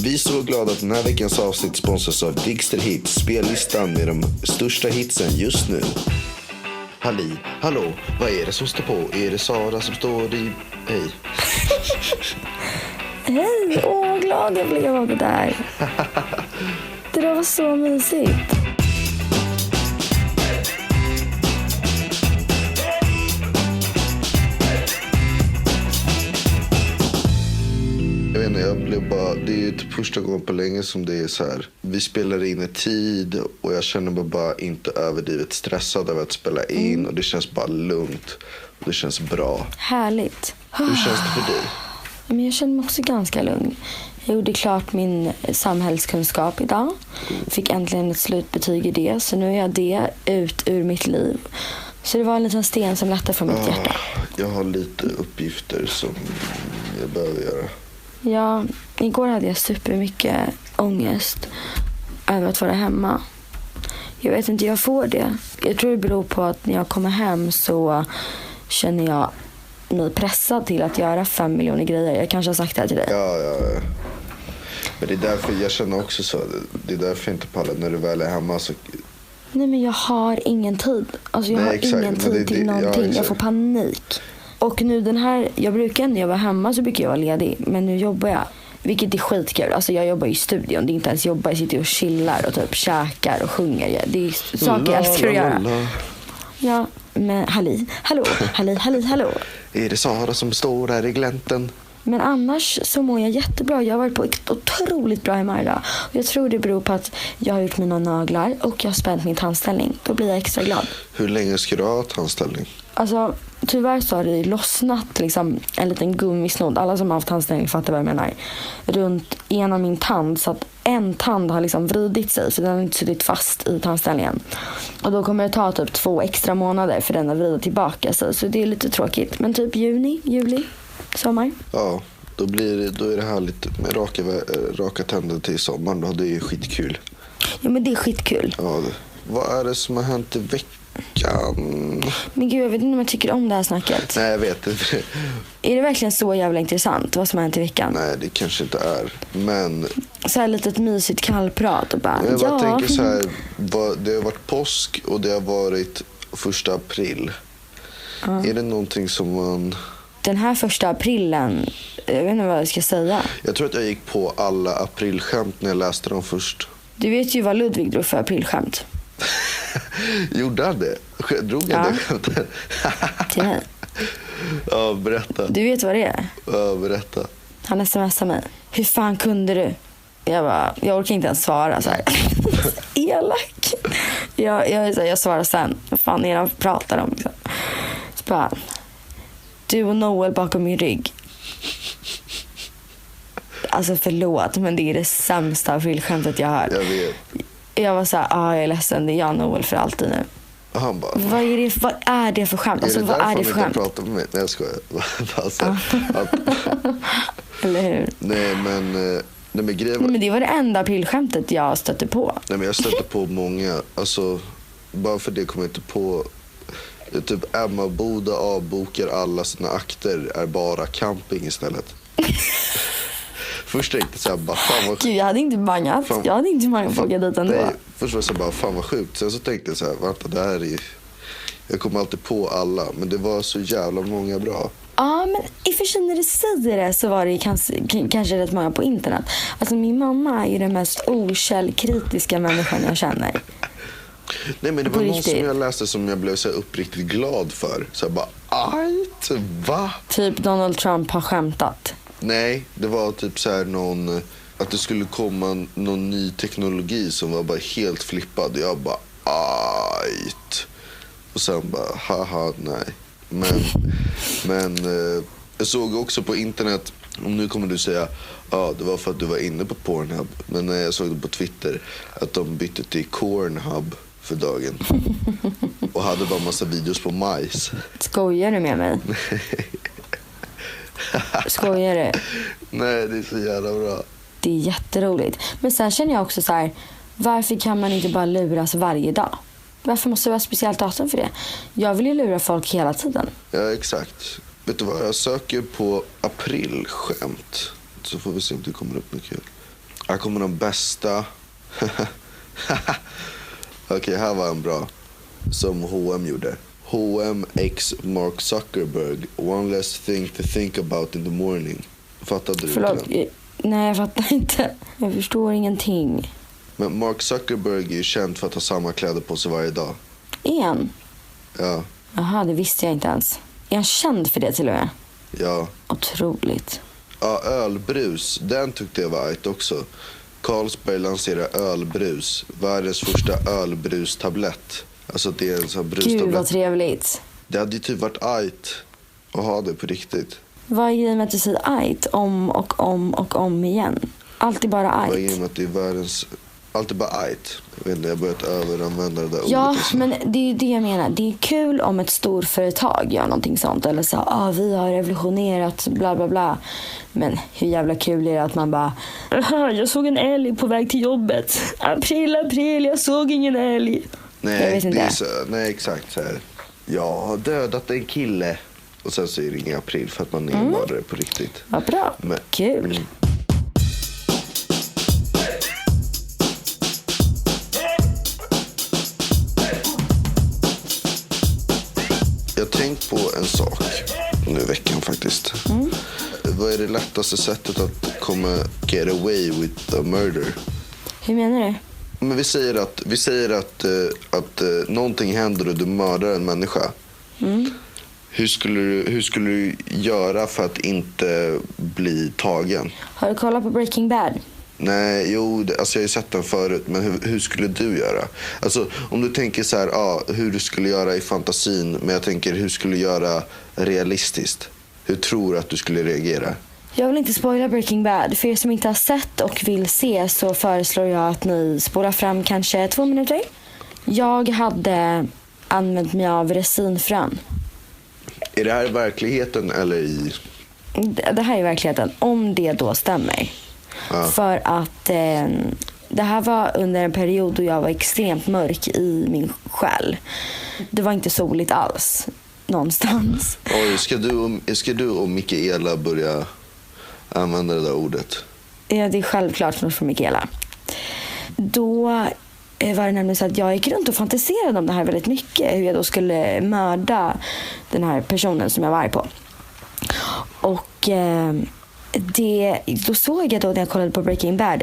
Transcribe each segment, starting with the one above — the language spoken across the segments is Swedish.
Vi är så glada att den här veckans avsnitt sponsras av Digster Hits, spellistan med de största hitsen just nu. Halli, hallå, vad är det som står på? Är det Sara som står i... Hej. Hej, vad glad jag blev av det där. Det där var så mysigt. Jag vet inte, jag blev bara... Det är ju typ första gången på länge som det är så här. Vi spelar in i tid och jag känner mig bara inte överdrivet stressad av att spela in. Och det känns bara lugnt och det känns bra. Härligt. Hur känns det för dig? Men jag känner mig också ganska lugn. Jag gjorde klart min samhällskunskap idag. Fick äntligen ett slutbetyg i det. Så nu är jag det ut ur mitt liv. Så det var en liten sten som lättade från mitt hjärta. Jag har lite uppgifter som jag behöver göra. Ja, igår hade jag supermycket ångest över att vara hemma. Jag vet inte, jag får det. Jag tror det beror på att när jag kommer hem så känner jag mig pressad till att göra 5 miljoner grejer. Jag kanske har sagt det här till dig. Ja. Men det är därför jag känner också så. Det är därför jag inte pallar när du väl är hemma så... Nej, men jag har ingen tid. Alltså jag har ingen tid till någonting. Jag får panik. Och nu den här, jag brukar när jag var hemma så brukar jag vara ledig. Men nu jobbar jag, vilket är skitkul. Alltså jag jobbar i studion, det är inte ens jobba. Jag sitter och chillar och typ käkar och sjunger. Det är saker jag älskar att göra. Ja, men hallå. Är det Sara som står där i glänten? Men annars så mår jag jättebra. Jag har varit på ett otroligt bra humör idag. Och jag tror det beror på att jag har gjort mina naglar och jag har spänt min tandställning. Då blir jag extra glad. Hur länge ska du ha tandställning? Alltså, tyvärr så har det lossnat liksom en liten gummisnodd. Alla som har haft tandställning fattar vad jag menar. Runt ena min tand, så att en tand har liksom vridit sig. Så den har inte suttit fast i tandställningen. Och då kommer det ta typ 2 extra månader för den att vrida tillbaka sig. Så det är lite tråkigt. Men typ juli, sommar. Ja, då är det härligt med raka tänder till sommaren. Då. Det är ju skitkul. Ja, men det är skitkul. Ja, vad är det som har hänt i veckan? Men gud, jag vet inte om jag tycker om det här snacket. Nej, jag vet inte. Är det verkligen så jävla intressant vad som har hänt i veckan? Nej, det kanske inte är. Men... Så här litet mysigt kallprat och bara... Jag bara tänker så här, det har varit påsk och det har varit 1 april. Är det någonting som man... Den här 1 aprilen, jag vet inte vad jag ska säga. Jag tror att jag gick på alla aprilskämt när jag läste dem först. Du vet ju vad Ludvig drog för aprilskämt. Gjorde han det? Drog han det skämtet? Till mig. Ja, berätta. Du vet vad det är? Ja, berätta. Han smsade mig. Hur fan kunde du? Jag orkar inte ens svara så här. Elak. Jag svarar sen. Vad fan är det han pratar om? Liksom. Så bara... Du och Noel bakom min rygg. Alltså förlåt, men det är det sämsta aprilskämtet jag har. Jag vet. Jag var så här, jag är ledsen, det är jag och Noel för alltid nu. Och han bara... Vad är det för skämt? Alltså, vad är det för skämt? Prata med mig? Nej, jag skojar. Alltså, eller hur? Nej, men grejen... Men det var det enda aprilskämtet jag stötte på. Nej, men jag stötte på många. Alltså, bara för det kommer jag inte på... Typ Emma Boda avbokar alla sina akter, är bara camping istället. Först tänkte jag så här, bara fan vad... Gud, jag hade inte bangat. Jag hade inte bangat att åka dit ändå. Nej, först var jag så bara, fan vad sjukt. Sen så tänkte jag så här, vänta, det här är... Jag kommer alltid på alla, men det var så jävla många bra. Ja, men i och för sig när du säger det så var det kanske rätt många på internet. Alltså min mamma är ju den mest okällkritiska människan jag känner. Nej, men det var någon som jag läste som jag blev så uppriktigt glad för. Så jag bara, ajt, va? Typ Donald Trump har skämtat. Nej, det var typ så här någon... Att det skulle komma någon ny teknologi som var bara helt flippad. Jag bara, ajt. Och sen bara, haha, nej. Men jag såg också på internet, och nu kommer du säga, det var för att du var inne på Pornhub. Men när jag såg det på Twitter, att de bytte till Cornhub för dagen. Och hade bara massa videos på majs. Skojar du med mig? Skojar du? Nej, det är så jävla bra. Det är jätteroligt. Men sen känner jag också så här, varför kan man inte bara luras varje dag? Varför måste det vara ett speciellt datum för det? Jag vill ju lura folk hela tiden. Ja, exakt. Vet du vad, jag söker på aprilskämt. Så får vi se om det kommer upp något kul. Här kommer de bästa. Okej, här var en bra. Som H&M gjorde. H&M x Mark Zuckerberg. One less thing to think about in the morning. Fattade du? Förlåt, nej jag fattar inte. Jag förstår ingenting. Men Mark Zuckerberg är ju känd för att ha samma kläder på sig varje dag. En? Ja. Jaha, det visste jag inte ens. Är han känd för det till och med? Ja. Otroligt. Ja, ölbrus. Den tyckte jag var ajt också. Carlsberg lanserar ölbrus. Världens första ölbrustablett. Alltså det är en sån här brustablett. Gud vad trevligt. Det hade ju typ varit ajt att ha det på riktigt. Vad är grejen med att du säger ajt om och om och om igen? Alltid bara ajt. Vad är grejen med att det är världens... Alltid bara ajt. Jag vet inte, jag har börjat överanvända det där ordet. Ja, men det är det jag menar. Det är kul om ett storföretag gör någonting sånt. Eller så, vi har revolutionerat, bla bla bla. Men hur jävla kul är det att man bara... Jag såg en älg på väg till jobbet. April, jag såg ingen älg. Nej, jag vet inte. Det är så, nej, exakt så här. Jag har dödat en kille. Och sen så är det ingen april för att man är mördare på riktigt. Vad bra, men, kul. Jag har tänkt på en sak nu i veckan faktiskt. Vad är det lättaste sättet att komma get away with a murder? Hur menar du? Men vi säger att någonting händer och du mördar en människa. Hur skulle du göra för att inte bli tagen? Har du kollat på Breaking Bad? Nej, alltså jag har ju sett den förut. Men hur skulle du göra? Alltså om du tänker så här, hur du skulle göra i fantasin. Men jag tänker, hur skulle du göra realistiskt? Hur tror du att du skulle reagera? Jag vill inte spoila Breaking Bad. För er som inte har sett och vill se så föreslår jag att ni spolar fram kanske 2 minuter. Jag hade använt mig av resinfrön. Är det här verkligheten eller i... Det här är verkligheten, om det då stämmer. Ja. För att det här var under en period då jag var extremt mörk i min själ. Det var inte soligt alls någonstans. Oj, ska du och Mikaela börja använda det där ordet? Ja, det är självklart från Mikaela. Då var det nämligen så att jag gick runt och fantiserade om det här väldigt mycket. Hur jag då skulle mörda den här personen som jag var arg på. Och då såg jag då när jag kollade på Breaking Bad.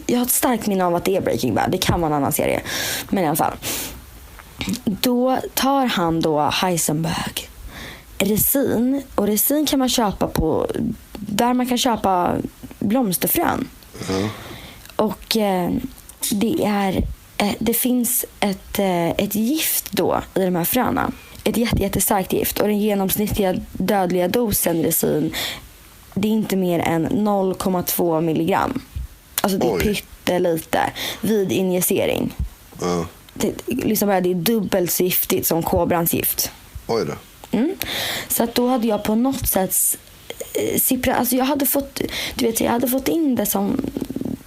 Jag har ett starkt minne av att det är Breaking Bad. Det kan vara en annan serie. Men i alla fall. Då tar han då Heisenberg resin. Och resin kan man köpa på där man kan köpa blomsterfrön. Och det finns ett gift då i de här fröna. Ett jättestarkt gift. Och den genomsnittliga dödliga dosen resin, det är inte mer än 0,2 milligram. Alltså det är pyttelite vid injicering. Det är dubbelt så giftigt som kobrans gift. Oj då. Så att då hade jag på något sätt alltså jag hade fått in det som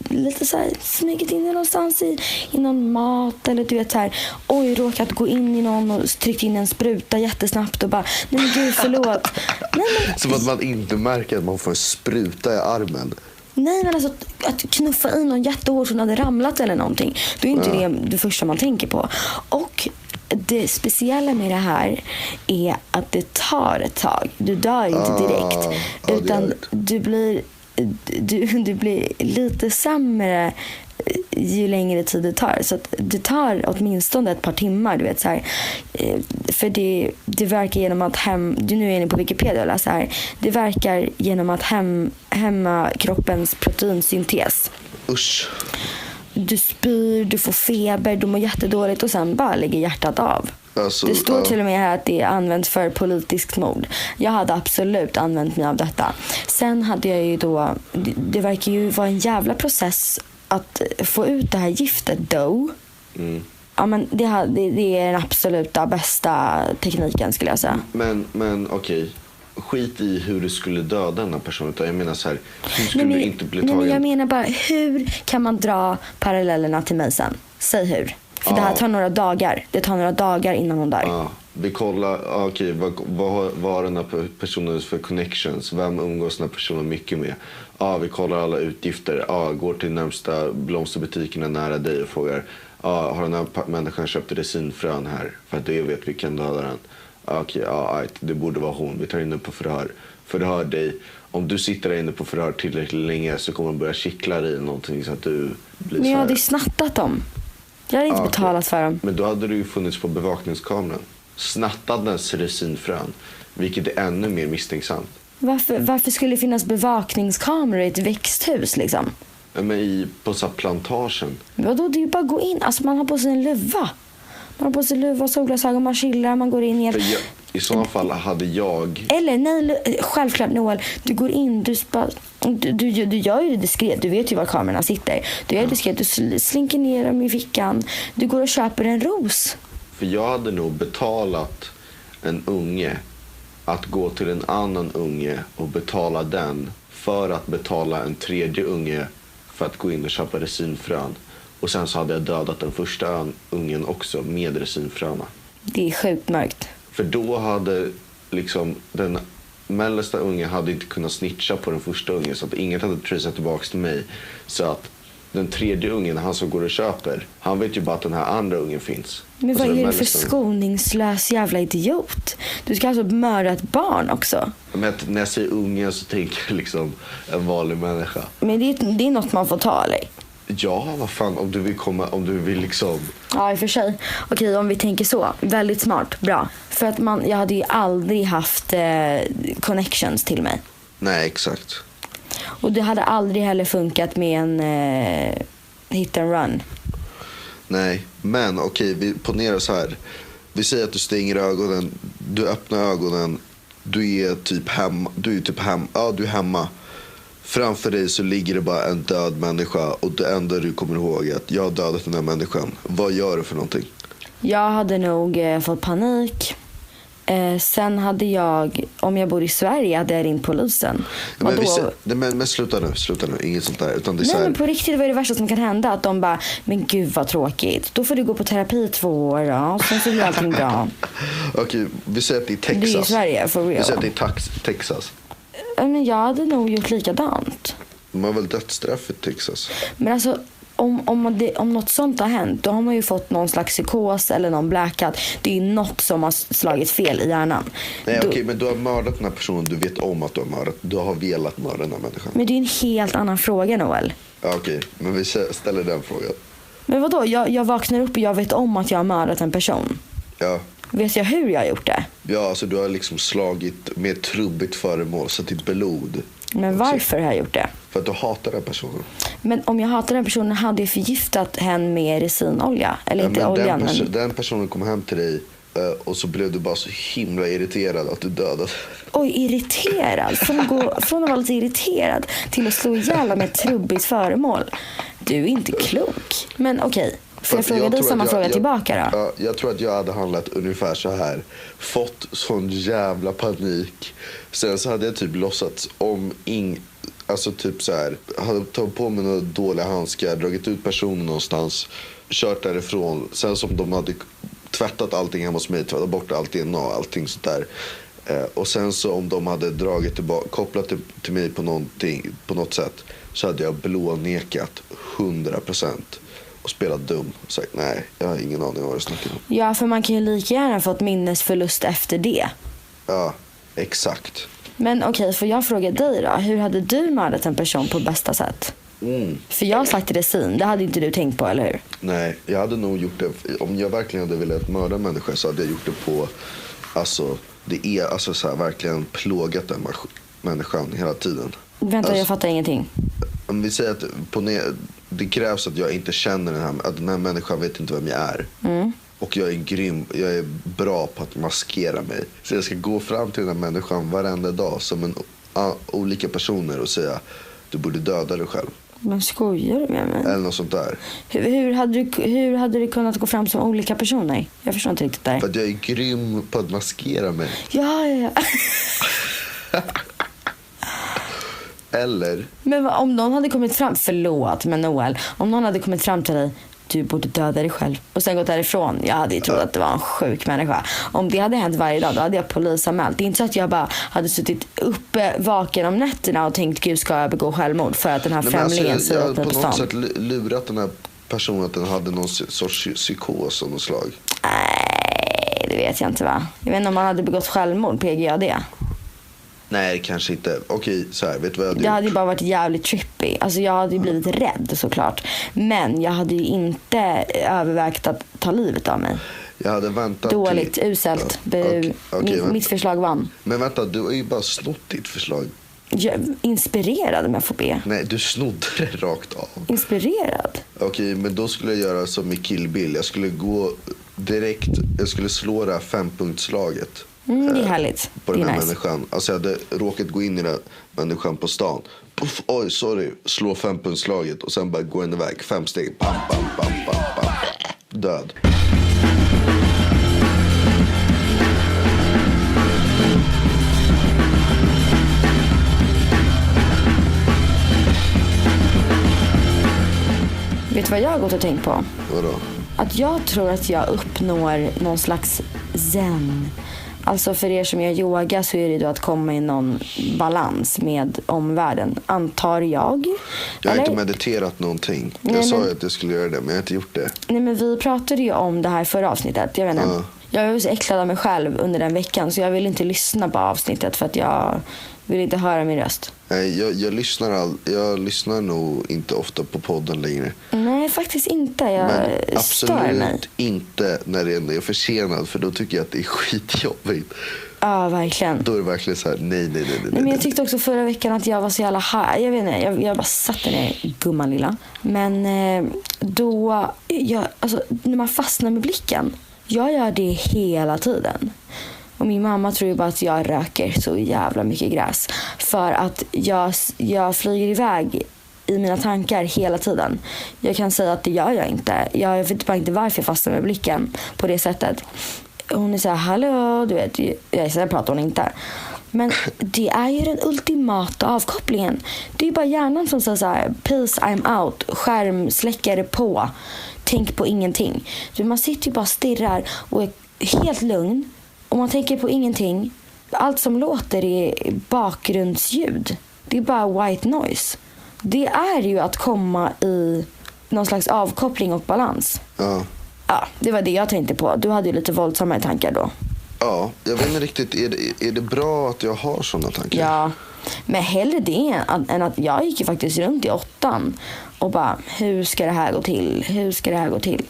lite så här smygit in det någonstans i någon mat eller du vet så här, råkat gå in i någon och tryckt in en spruta jättesnabbt och bara, nej men gud förlåt. Som att man inte märker att man får en spruta i armen. Nej, men alltså att knuffa i någon jättehårt som hade ramlat eller någonting, då är inte det första man tänker på. Och det speciella med det här är att det tar ett tag. Du dör inte direkt, utan du blir lite sämre ju längre tid det tar. Så att det tar åtminstone ett par timmar, du vet så här. För det verkar genom att nu är jag inne på Wikipedia och läser här. Det verkar genom att hämma kroppens proteinsyntes. Usch. Du spyr, du får feber, du mår jättedåligt och sen bara lägger hjärtat av. Alltså, det står till och med här att det är använt för politiskt mord. Jag hade absolut använt mig av detta. Sen hade jag ju då, det verkar ju vara en jävla process att få ut det här giftet då. Ja, men det är den absoluta bästa tekniken skulle jag säga. Men okej. Skit i hur du skulle döda den här personen. Jag menar så här, hur skulle du inte bli tagen? Men jag menar bara, hur kan man dra parallellerna till mig sen? Säg hur. För det här tar några dagar. Det tar några dagar innan hon dör. Vi kollar, vad har den här personen för connections? Vem umgås den här personen mycket med? vi kollar alla utgifter. Går till närmsta blomsterbutiken nära dig och frågar, har den här människan köpt resinfrön här? För att det vet vi kan döda den. Det borde vara hon. Vi tar in den på förhör dig. Om du sitter där inne på förhör tillräckligt länge så kommer de börja kittla dig någonting så att du blir Men jag hade ju snattat dem. Jag hade inte betalat för dem. Men då hade du ju funnits på bevakningskameran. Snattadens resinfrön. Vilket är ännu mer misstänksamt. Varför skulle det finnas bevakningskameror i ett växthus liksom? Men på så plantagen. Vadå, det är ju bara att gå in. Alltså man har på sig en luva. Man har på sig luva, solglasögon, man chillar, man går in i i sådana fall hade jag... Eller nej, självklart Noel. Du går in, du gör ju det diskret. Du vet ju var kamerorna sitter. Du gör det diskret, du slinker ner dem i fickan. Du går och köper en ros. För jag hade nog betalat en unge att gå till en annan unge och betala den för att betala en tredje unge för att gå in och köpa resinfrön. Och sen så hade jag dödat den första ungen också med resinfröna. Det är sjukt mörkt. För då hade liksom den mellersta ungen hade inte kunnat snitcha på den första ungen så att inget hade tracat tillbaka till mig. Så att den tredje ungen, han som går och köper, han vet ju bara att den här andra ungen finns. Men vad är det för skoningslös jävla idiot? Du ska alltså mörda ett barn också. Men när jag säger ungen så tänker jag liksom en vanlig människa. Men det är något man får ta eller? Ja, vad fan, om du vill liksom... Ja, i och för sig. Okej, om vi tänker så. Väldigt smart, bra. För att jag hade ju aldrig haft connections till mig. Nej, exakt. Och det hade aldrig heller funkat med en hit and run. Nej, men okej, vi ponerar så här. Vi säger att du stänger ögonen, du öppnar ögonen, du är typ hemma. Du är hemma. Framför dig så ligger det bara en död människa och det enda du kommer ihåg är att jag har dödat den här människan. Vad gör du för någonting? Jag hade nog fått panik. Sen hade jag, om jag bor i Sverige, hade jag ringt polisen. Men sluta nu, inget sånt där. Utan det är så här... men på riktigt, vad är det värsta som kan hända? Att de bara, men gud vad tråkigt. Då får du gå på terapi 2 år då. Sen så blir allting bra. Okej, vi säger att det är Texas. Det är i Sverige, for real. Vi säger att det är Texas. Men jag hade nog gjort likadant. Man har väl dödsstraff i Texas? Men alltså, om något sånt har hänt, då har man ju fått någon slags psykos eller någon blackout. Det är något som har slagit fel i hjärnan. Nej, okej, men du har mördat den här personen. Du vet om att du har mördat. Du har velat mörda den här människan. Men det är en helt annan fråga, Noel. Ja, okej, men vi ställer den frågan. Men vadå? Jag vaknar upp och jag vet om att jag har mördat en person. Ja. Vet jag hur jag har gjort det? Ja, alltså du har liksom slagit med ett trubbigt föremål så till blod. Men varför har jag gjort det? För att du hatar den personen. Men om jag hatar den personen hade jag förgiftat henne med resinolja. Eller inte oljan. Den personen kom hem till dig och så blev du bara så himla irriterad att du dödade. Oj, irriterad? Från att vara lite irriterad till att slå ihjäl med ett trubbigt föremål. Du är inte klok. Men okej. Får jag fråga dig samma fråga tillbaka då? Ja, jag tror att jag hade handlat ungefär så här. Fått sån jävla panik. Sen så hade jag typ låtsats alltså typ så här. Hade tagit på mig några dåliga handskar. Dragit ut personen någonstans. Kört därifrån. Sen som de hade tvättat allting hemma hos mig. Tvättat bort allt DNA och allting sånt där. Och sen så om de hade dragit tillbaka. Kopplat till mig på något sätt. Så hade jag blånekat 100%. Och spelat dum och sagt nej, jag har ingen aning om vad du snackar om. Ja, för man kan ju lika gärna fått minnesförlust efter det. Ja, exakt. Men okej, för jag frågar dig då. Hur hade du mördat en person på bästa sätt? För jag har sagt resin, det hade inte du tänkt på, eller hur? Nej, jag hade nog gjort det. Om jag verkligen hade velat mörda en människa så hade jag gjort det på, alltså, det är alltså så här, verkligen plågat den människan hela tiden. Vänta, alltså, jag fattar ingenting. Om vi säger att det krävs att jag inte känner att den här människan vet inte vem jag är. Och jag är grym, jag är bra på att maskera mig. Så jag ska gå fram till den här människan varenda dag som olika personer och säga du borde döda dig själv. Men skojar du med mig? Eller något sånt där. Hur hade du kunnat gå fram som olika personer? Jag förstår inte riktigt där. För att jag är grym på att maskera mig. Ja. Eller... Men om någon hade kommit fram... Förlåt, men Noel. Om någon hade kommit fram till dig... du borde döda dig själv. Och sen gått därifrån. Jag hade ju trott att det var en sjuk människa. Om det hade hänt varje dag, då hade jag polisanmält. Det är inte så att jag bara hade suttit uppe vaken om nätterna och tänkt, gud, ska jag begå självmord för att den här främlingen ser ut mig på stan. Jag har på något sätt lurat den här personen att den hade någon sorts psykos av något slag. Nej, det vet jag inte, va? Jag vet inte om man hade begått självmord, PGAD. Nej, kanske inte. Okej, så här, vet du vad jag hade gjort? Jag hade ju bara varit jävligt trippy. Alltså jag hade ju blivit rädd såklart. Men jag hade ju inte övervägt att ta livet av mig. Jag hade väntat dåligt, uselt. Mitt förslag vann. Men vänta, du har ju bara snott ditt förslag. Jag inspirerad, om jag får be. Nej, du snodde det rakt av. Inspirerad? Okej, men då skulle jag göra som i Kill Bill. Jag skulle gå direkt, jag skulle slå det här 5-punktslaget. Det är härligt. På den här människan. Alltså jag hade råkat gå in i den här människan på stan. Puff, oj, sorry. Slå 5-punktslaget och sen bara gå den iväg. 5 steg. Pam, pam, pam, pam, pam. Död. Vet du vad jag har gått och tänkt på? Vadå? Att jag tror att jag uppnår någon slags zen. Alltså för er som gör yoga så är det då att komma i någon balans med omvärlden. Antar jag. Jag har inte mediterat någonting. Jag sa ju att jag skulle göra det, men jag har inte gjort det. Nej, men vi pratade ju om det här förra avsnittet. Jag vet inte. Jag var så äcklad av mig själv under den veckan. Så jag vill inte lyssna på avsnittet för att jag vill inte höra min röst. Nej, jag lyssnar nog inte ofta på podden längre. Nej, faktiskt inte. Jag stör mig. Absolut inte när det ändå är försenad. För då tycker jag att det är skitjobbigt. Ja, verkligen. Då är det verkligen så här, nej. Men jag tyckte också förra veckan att jag var så jävla här. Jag vet inte, jag bara satte ner gumman lilla. Men då, alltså när man fastnar med blicken. Jag gör det hela tiden. Och min mamma tror ju bara att jag röker så jävla mycket gräs. För att jag flyger iväg i mina tankar hela tiden. Jag kan säga att det gör jag inte. Jag vet bara inte varför jag fastnar med blicken på det sättet. Hon är så här, hallå, du vet. Jag pratar hon inte. Men det är ju den ultimata avkopplingen. Det är ju bara hjärnan som säger så här, peace, I'm out. Skärmsläckare på. Tänk på ingenting. Man sitter ju bara och stirrar och är helt lugn. Och man tänker på ingenting. Allt som låter är bakgrundsljud. Det är bara white noise. Det är ju att komma i någon slags avkoppling och balans. Ja. Ja, det var det jag tänkte på. Du hade ju lite våldsamma tankar då. Ja, jag vet inte riktigt. Är det bra att jag har sådana tankar? Ja, men hellre det än att jag gick ju faktiskt runt i 8:an och bara, hur ska det här gå till? Hur ska det här gå till?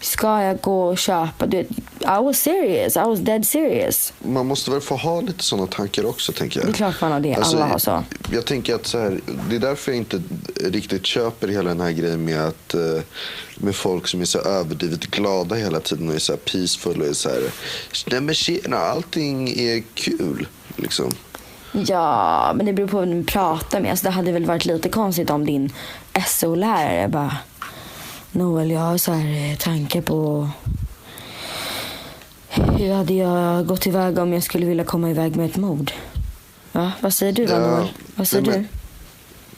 Ska jag gå och köpa? Du vet, I was serious. I was dead serious. Man måste väl få ha lite sådana tankar också, tänker jag. Det är klart man har det. Alltså, alla har så. Jag tänker att så här, det är därför jag inte riktigt köper hela den här grejen med att med folk som är så överdrivet glada hela tiden och är så här peaceful och är så här, nej men tjena, allting är kul, liksom. Ja, men det beror på vem du pratar med. Alltså, det hade väl varit lite konstigt om din SO-lärare bara, Noel, jag har så här tankar på hur hade jag gått iväg om jag skulle vilja komma iväg med ett mord. Ja, vad säger du då, Noel? Vad säger du?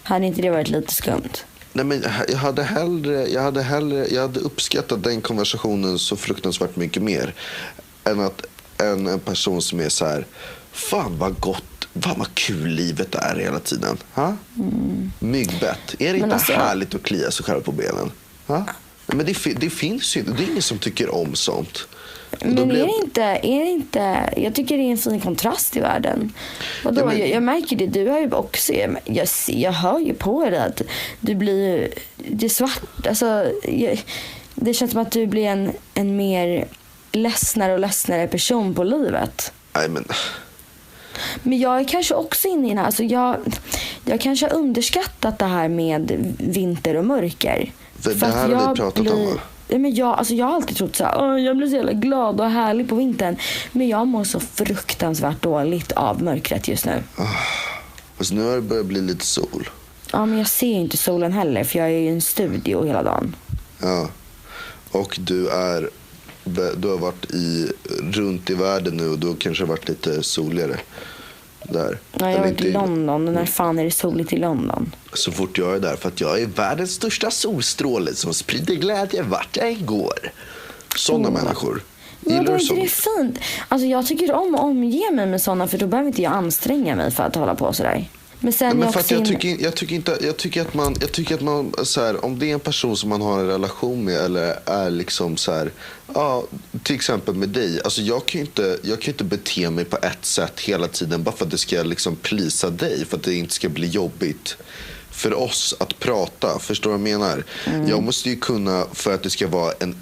Hade inte det varit lite skumt? Nej, men jag hade uppskattat den konversationen så fruktansvärt mycket mer än en person som är så här, fan vad kul livet är hela tiden. Ha? Myggbett. Är det inte härligt att klia sig själv på benen? Ha? Men det finns ju, det är ingen som tycker om sånt. Men är det inte, jag tycker det är en fin kontrast i världen. Och då, ja, men, jag märker det, du har ju också, jag hör ju på det att du blir, det är svart, alltså det känns som att du blir en mer ledsnare och ledsnare person på livet. Nej, men jag är kanske också inne i den här, alltså jag kanske har underskattat det här med vinter och mörker. För det här har vi pratat om, va? Men jag har alltid trott så här, jag blir så jävla glad och härlig på vintern. Men jag mår så fruktansvärt dåligt av mörkret just nu. Fast nu har det börjat bli lite sol. Ja, men jag ser inte solen heller, för jag är i en studio hela dagen. Ja, och du har varit runt i världen nu och du har kanske varit lite soligare. där. Ja, jag har varit i London. Och när fan är det soligt i London? Så fort jag är där, för att jag är världens största solstråle som sprider glädje vart jag än går. Sådana människor. Men då är inte det fint? Alltså jag tycker om att omge mig med sådana, för då behöver inte jag anstränga mig för att hålla på sådär. Men sen men för att jag tycker att man så här, om det är en person som man har en relation med eller är liksom så här, ja, till exempel med dig, alltså jag kan inte bete mig på ett sätt hela tiden bara för att det ska liksom plisa dig, för att det inte ska bli jobbigt för oss att prata. Förstår du vad jag menar? Jag måste ju kunna, för att det ska vara en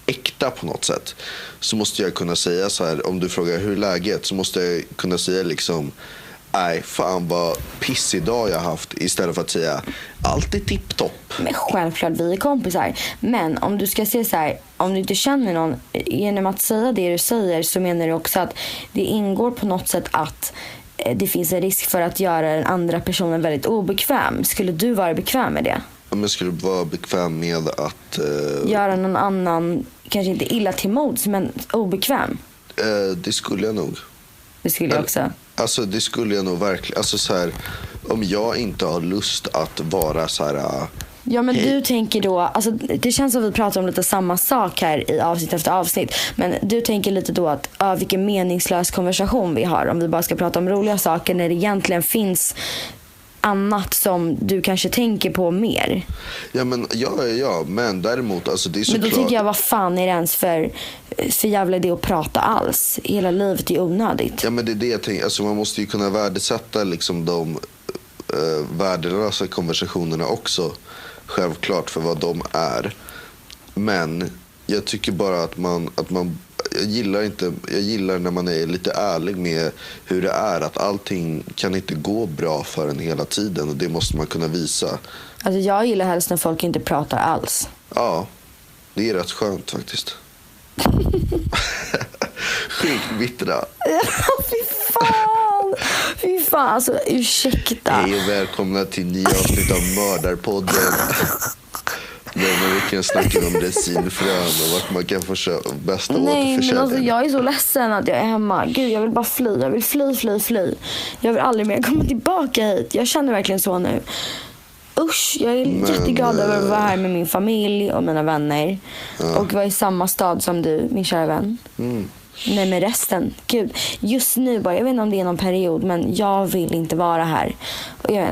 äkta på något sätt, så måste jag kunna säga så här, om du frågar hur är läget, så måste jag kunna säga liksom, nej, fan vad pissig dag jag haft, istället för att säga allt är tipptopp. Men självklart, vi är kompisar. Men om du ska se så här, om du inte känner någon, genom att säga det du säger, så menar du också att det ingår på något sätt att det finns en risk för att göra den andra personen väldigt obekväm. Skulle du vara bekväm med det? Om jag skulle vara bekväm med att göra någon annan, kanske inte illa till mods, men obekväm? Det skulle jag nog. Det skulle jag också. Alltså det skulle jag nog verkligen. Alltså så här, om jag inte har lust att vara så här. Ja, men du tänker då, alltså det känns som att vi pratar om lite samma sak här i avsnitt efter avsnitt. Men du tänker lite då att vilken meningslös konversation vi har om vi bara ska prata om roliga saker, när det egentligen finns annat som du kanske tänker på mer. Ja, men däremot alltså det är så. Men då tycker jag, vad fan är det ens för jävla idé att prata alls? Hela livet är onödigt. Ja, men det är det jag tänker. Alltså man måste ju kunna värdesätta liksom de värdelösa konversationerna också, självklart, för vad de är. Men jag tycker bara att man jag gillar när man är lite ärlig med hur det är, att allting kan inte gå bra för en hela tiden, och det måste man kunna visa. Alltså jag gillar helst när folk inte pratar alls. Ja, det är rätt skönt faktiskt. Skitbittra. Fy fan, alltså ursäkta. Hej och välkomna till nya avsnitt av Mördarpodden. Där vi kan snacka om resinfrön och vart man kan få bästa återförsäljning. Nej, men alltså jag är så ledsen att jag är hemma. Gud, jag vill bara fly. Jag vill fly. Jag vill aldrig mer komma tillbaka hit. Jag känner verkligen så nu. Usch, jag är jätteglad över att vara här med min familj och mina vänner. Och vara i samma stad som du, min kära vän. Nej, men resten, gud, just nu bara, jag vet inte om det är någon period, men jag vill inte vara här. Och jag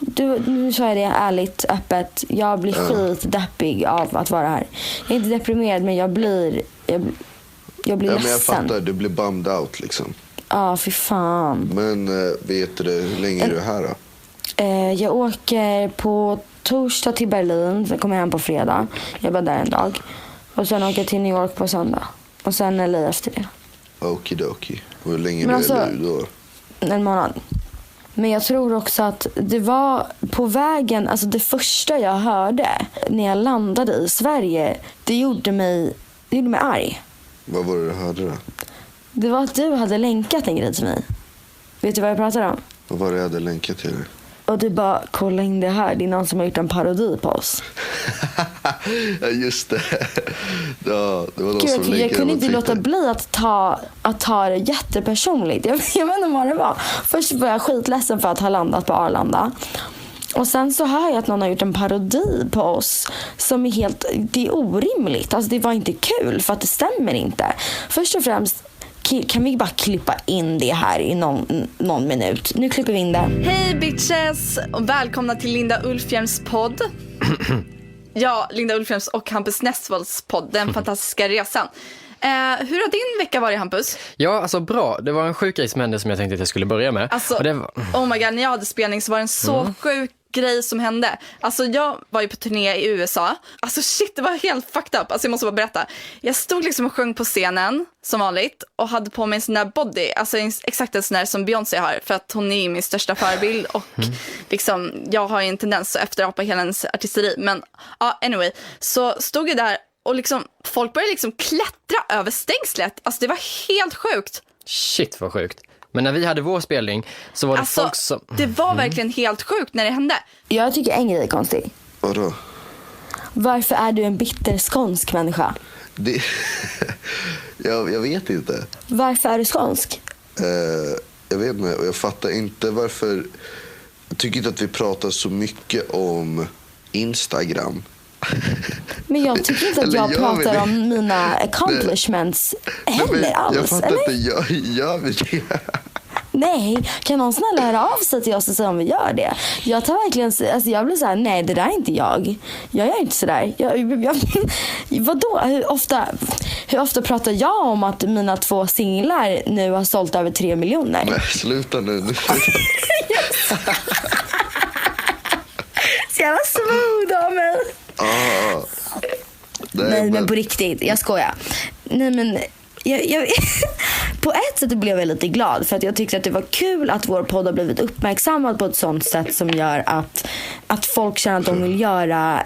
vet, nu sa jag det ärligt, öppet, jag blir skitdeppig av att vara här. Jag är inte deprimerad, men jag blir ledsen. Men jag fattar, du blir bummed out liksom. Ja, fy fan. Men vet du, hur länge är du här då? Jag åker på torsdag till Berlin, sen kommer jag hem på fredag. Jag var där en dag. Och sen åker jag till New York på söndag. Och sen LA efter det. Okidoki. Och hur länge är du då? En månad. Men jag tror också att det var på vägen, alltså det första jag hörde när jag landade i Sverige, det gjorde mig arg. Vad var det du hörde då? Det var att du hade länkat en grej till mig. Vet du vad jag pratar om? Vad var det jag hade länkat till dig? Och du bara, kolla in det här. Det är någon som har gjort en parodi på oss. Ja, just det. Ja, det var någon som jag kunde inte låta bli att ta det jättepersonligt. Jag vet inte vad det var. Först var jag skitledsen för att ha landat på Arlanda. Och sen så hör jag att någon har gjort en parodi på oss som är det är orimligt. Alltså det var inte kul, för att det stämmer inte. Först och främst, kan vi bara klippa in det här i någon minut? Nu klipper vi in det. Hej bitches och välkomna till Linda Ulfhjelms podd. Ja, Linda Ulfhjelms och Hampus Nessvolds podd, Den fantastiska resan. Hur har din vecka varit, Hampus? Ja, alltså bra. Det var en sjuk grej som hände som jag tänkte att jag skulle börja med. Alltså, oh my god, när jag hade spelning så var det en så sjuk grej som hände. Alltså jag var ju på turné i USA. Alltså shit, det var helt fucked up. Alltså jag måste bara berätta. Jag stod liksom och sjöng på scenen som vanligt och hade på mig en sån där body, alltså exakt en sån där som Beyoncé har, för att hon är min största förebild och liksom jag har ju en tendens att efterapa hela hennes artisteri. Men anyway, så stod jag där och liksom folk började liksom klättra över stängslet. Alltså det var helt sjukt. Shit, vad sjukt. Men när vi hade vår spelning så var det folk som... Det var verkligen helt sjukt när det hände. Jag tycker en grej är konstig. Vadå? Varför är du en bitter skånsk människa? Jag vet inte. Varför är du skånsk? jag vet inte, och jag fattar inte varför. Jag tycker inte att vi pratar så mycket om Instagram. Men jag tycker inte att jag pratar om mina accomplishments heller alls. Jag fattar inte, gör vi det? Nej, kan någon snälla höra av sig till oss och säga om vi gör det? Jag tar verkligen, alltså jag blir så här: nej, det där är inte jag. Jag gör inte sådär. Vadå? Hur ofta pratar jag om att mina 2 singlar nu har sålt över 3 miljoner? Nej, sluta nu. Så jävla smooth av mig. Nej, men på riktigt, jag skojar. Nej, men jag på ett sätt blev jag lite glad, för att jag tyckte att det var kul att vår podd har blivit uppmärksammad på ett sånt sätt som gör att folk känner att de vill göra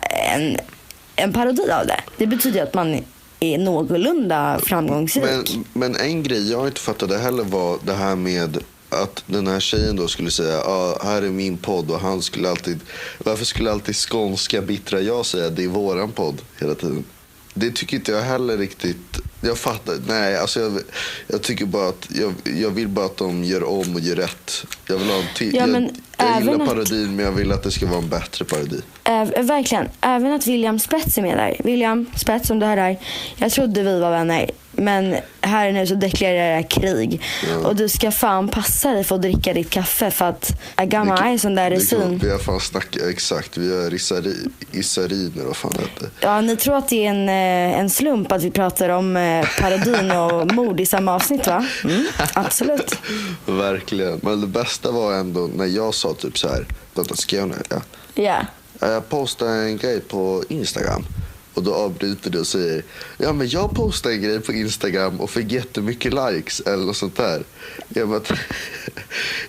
en parodi av det. Det betyder att man är någorlunda framgångsrik. Men en grej jag inte fattade heller var det här med att den här tjejen då skulle säga här är min podd, och han skulle varför skulle alltid skånska bittra jag säga det är våran podd hela tiden? Det tycker inte jag heller riktigt. Jag fattar. Nej, alltså jag tycker bara att jag vill bara att de gör om och gör rätt. Jag vill ha en jag gillar parodin, men jag vill att det ska vara en bättre parodi. Verkligen. Även att William Spets är med där. William Spets, om du hör där. Jag trodde vi var vänner, men här nu så deklarerar jag krig. Ja. Och du ska fan passa dig för att dricka ditt kaffe, för att Agama är sån där resin. Vi har fan snackat, exakt. Vi har isariner och fan det. Ja, ni tror att det är en slump att vi pratar om parodin och mord i samma avsnitt, va? Absolut. Verkligen. Men det bästa var ändå när jag sa typ så här, ska jag nu? Ja. Jag postade en grej på Instagram. Och då avbryter du och säger, ja men jag postade en grej på Instagram och fick jättemycket likes eller något sånt där. Jag bara,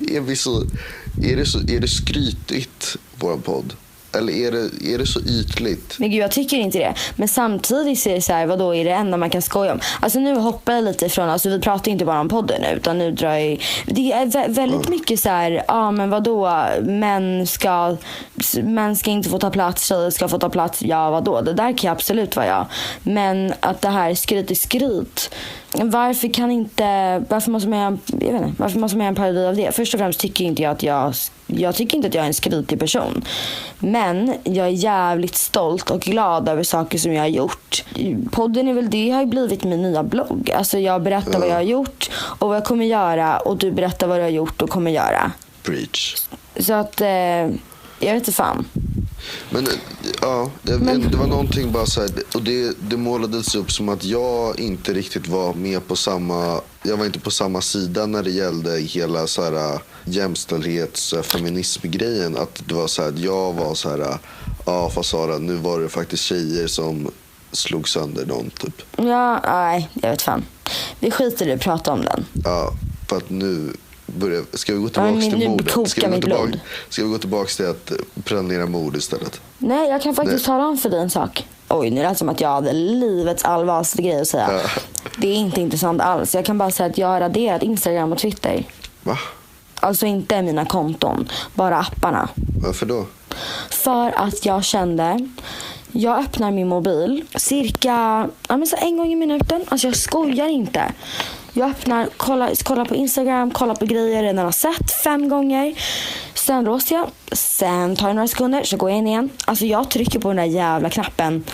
är det skrytigt vår podd? Eller är det så ytligt? Men gud, jag tycker inte det. Men samtidigt så är det så här, vadå är det enda man kan skoja om? Alltså nu hoppar jag lite ifrån, alltså vi pratar inte bara om podden nu, utan nu drar jag, det är väldigt mycket så här, men vadå, män ska inte få ta plats, tjejer ska få ta plats, ja vadå, det där kan jag absolut vara jag. Men att det här skryt är skryt. Varför måste man göra en parodi av det? Först och främst tycker inte jag att jag tycker inte att jag är en skrytig person. Men jag är jävligt stolt och glad över saker som jag har gjort. Podden är väl det har ju blivit min nya blogg. Alltså jag berättar vad jag har gjort och vad jag kommer göra, och du berättar vad du har gjort och kommer göra. Preach. Så att jag vet inte fan. Men ja, det var någonting bara så här, och det målades upp som att jag inte riktigt var med på jag var inte på samma sida när det gällde hela så här jämställdhets feminismgrejen, att det var så här att jag var så här, fast Sara, nu var det faktiskt tjejer som slog sönder någon typ. Ja, nej, jag vet fan. Vi skiter i att prata om den. Ja, för att nu ska vi gå tillbaka till mordet? Ska vi gå tillbaka till att planera mord istället? Nej, jag kan faktiskt tala om för dig en sak. Oj, nu är det som att jag hade livets allvarligaste grej att säga. Det är inte intressant alls. Jag kan bara säga att jag har raderat Instagram och Twitter. Va? Alltså inte mina konton, bara apparna. Varför då? För att jag kände, jag öppnar min mobil cirka så en gång i minuten. Alltså jag skojar inte. Jag öppnar, kollar på Instagram, kollar på grejer jag redan har sett 5 gånger. Sen låser jag, sen tar jag några sekunder, så går jag in igen. Alltså jag trycker på den där jävla knappen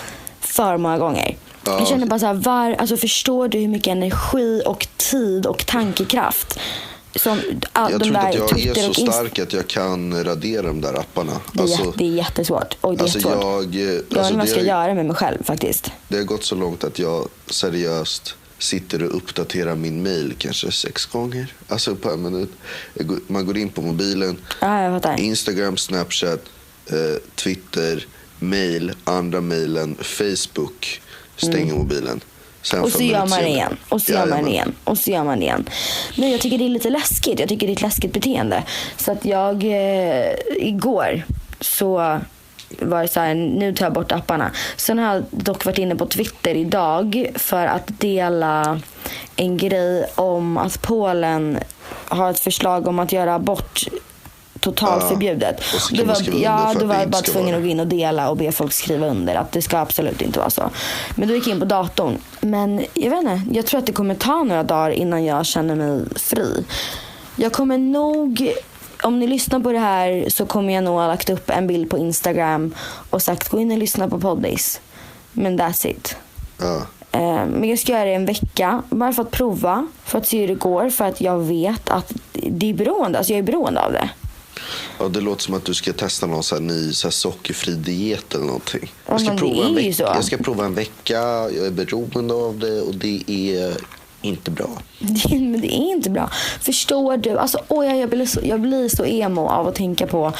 för många gånger. Ja. Jag känner bara så här, alltså förstår du hur mycket energi och tid och tankekraft som jag tror att jag är så stark att jag kan radera de där apparna. Det är jättesvårt. Och det är svårt. Jag vet vad jag ska göra med mig själv faktiskt. Det har gått så långt att jag seriöst sitter och uppdaterar min mail kanske 6 gånger. Alltså på en minut. Man går in på mobilen. Jag fattar. Instagram, Snapchat, Twitter, mail, andra mailen, Facebook. Stänger mobilen. Sen och så gör man det igen. Och så gör man det igen. Och så gör man det igen. Nej, jag tycker det är lite läskigt. Jag tycker det är ett läskigt beteende. Så att jag igår så var det så här, nu tar jag bort apparna. Sen har jag dock varit inne på Twitter idag för att dela en grej om att Polen har ett förslag om att göra abort totalförbjudet. Då var jag bara tvungen att gå in och dela och be folk skriva under att det ska absolut inte vara så. Men då gick jag in på datorn. Men jag vet inte, jag tror att det kommer ta några dagar innan jag känner mig fri. Jag kommer nog, om ni lyssnar på det här så kommer jag nog ha lagt upp en bild på Instagram och sagt gå in och lyssna på Poddis. Men that's it. Men jag ska göra det en vecka bara för att prova, för att se hur det går, för att jag vet att det är beroende, alltså jag är beroende av det. Ja, det låter som att du ska testa någon sån här ny så här sockerfri diet eller någonting. Jag ska prova en vecka, jag är beroende av det och det är inte bra. Men det är inte bra. Förstår du? Alltså, jag blir så emo av att tänka på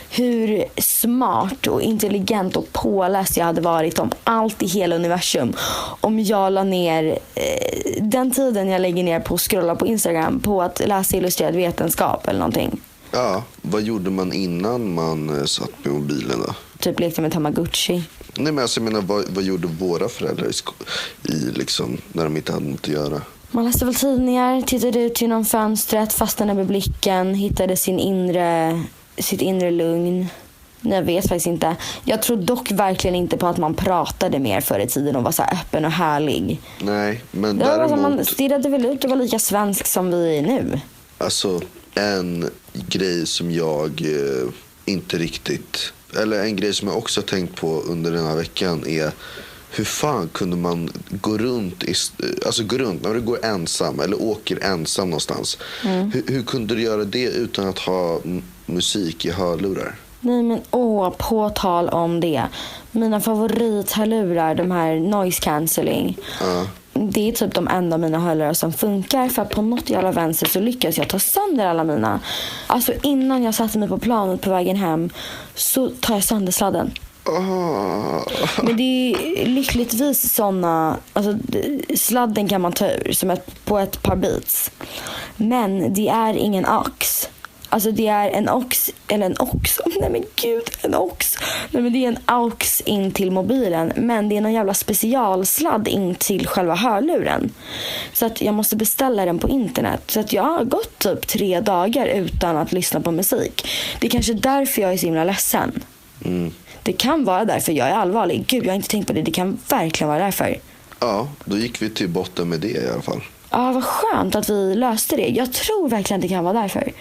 hur smart och intelligent och påläst jag hade varit om allt i hela universum. Om jag la ner den tiden jag lägger ner på att scrolla på Instagram på att läsa illustrerad vetenskap eller någonting. Ja, vad gjorde man innan man satt med mobilen då? Typ lekte med Tamagotchi. Nej, men alltså, jag menar, vad gjorde våra föräldrar i liksom, när de inte hade något att göra? Man läste väl tidningar, tittade ut genom fönstret, fastnade med blicken, hittade sitt inre lugn. Jag vet faktiskt inte. Jag tror dock verkligen inte på att man pratade mer förr i tiden och var så här öppen och härlig. Nej, men det däremot... var man stirrade väl ut och var lika svensk som vi är nu. Alltså, en grej som jag inte riktigt... Eller en grej som jag också har tänkt på under den här veckan är... Hur fan kunde man gå runt när du går ensam eller åker ensam någonstans? Hur kunde du göra det utan att ha musik i hörlurar? Nej men på tal om det. Mina favorithörlurar, de här noise cancelling. Det är typ de enda av mina hörlurar som funkar. För på något jävla vänster så lyckas jag ta sönder alla mina. Alltså innan jag satte mig på planet på vägen hem så tar jag sönder sladden. Men det är lyckligtvis såna, alltså sladden kan man ta ur som på ett par beats. Men det är ingen aux. Alltså det är en aux. Nej men det är en aux in till mobilen. Men det är någon jävla specialsladd in till själva hörluren. Så att jag måste beställa den på internet. Så att jag har gått typ 3 dagar utan att lyssna på musik. Det är kanske därför jag är så himla ledsen. Det kan vara därför jag är allvarlig. Gud, jag har inte tänkt på det. Det kan verkligen vara därför. Ja, då gick vi till botten med det i alla fall. Ja, vad skönt att vi löste det. Jag tror verkligen att det kan vara därför.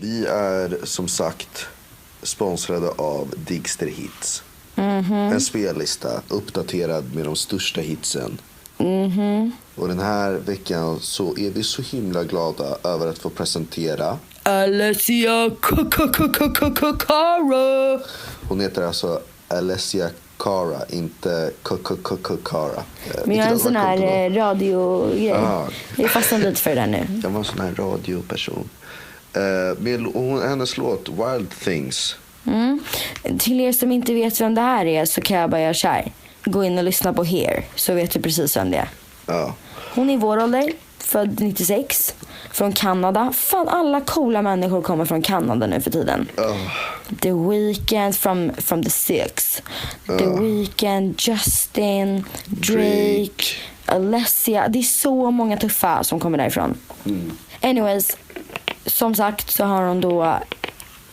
Vi är som sagt sponsrade av Digster Hits. En spellista uppdaterad med de största hitsen. Och den här veckan så är vi så himla glada över att få presentera Alessia Cara. Hon heter alltså Alessia Cara, inte Cara. Men jag är en sån här radiogrej. Jag fastnar lite för det där nu. Jag var en sån här radioperson. Hennes låt Wild Things. Till er som inte vet vem det här är så kan jag bara göra så här. Gå in och lyssna på Here så vet du precis vem det är. Ja. Hon är vår ålder, född 96, från Kanada. Fan, alla coola människor kommer från Kanada nu för tiden. The Weeknd from the Six. The Weeknd, Justin, Drake, Alessia. Det är så många tuffa som kommer därifrån. Anyways, som sagt så har hon då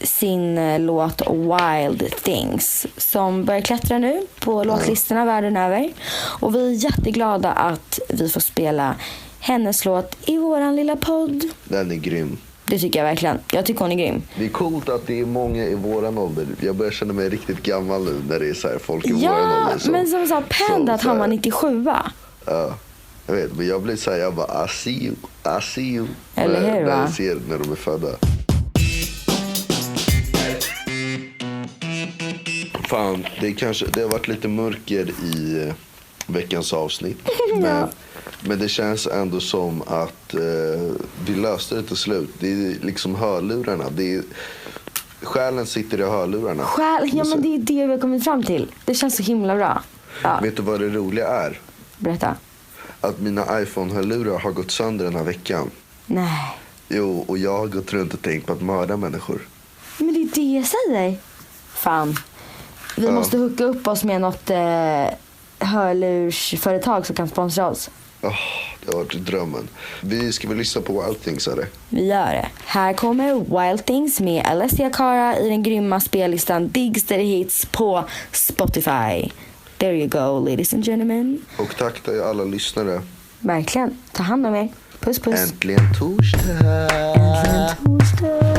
sin låt Wild Things som börjar klättra nu på låtlistorna världen över. Och vi är jätteglada att vi får spela hennes låt i våran lilla podd. Den är grym. Det tycker jag verkligen. Jag tycker hon är grym. Det är coolt att det är många i våran ålder. Jag börjar känna mig riktigt gammal nu när det är så här folk i våran ålder. Ja, men som sa Panda att han var 97. Ja, jag vet. Men jag blir så här, jag bara I see you. Eller hur, va? När jag ser när de är födda. Fan, det har varit lite mörker i veckans avsnitt. Men det känns ändå som att vi löste det till slut. Det är liksom hörlurarna. Själen sitter i hörlurarna. Ja, men det är det vi har kommit fram till. Det känns så himla bra. Ja. Vet du vad det roliga är? Berätta. Att mina iPhone-hörlurar har gått sönder den här veckan. Nej. Jo, och jag har gått runt och tänkt på att mörda människor. Men det är det jag säger. Fan. Vi måste hooka upp oss med något hörlursföretag som kan sponsra oss. Det har varit drömmen. Vi ska väl lyssna på Wild Things, eller? Vi gör det. Här kommer Wild Things med Alessia Cara i den grymma spellistan Digster Hits på Spotify. There you go, ladies and gentlemen. Och tack till alla lyssnare Verkligen. Ta hand om er. Puss puss. Äntligen torsdag. Äntligen torsdag.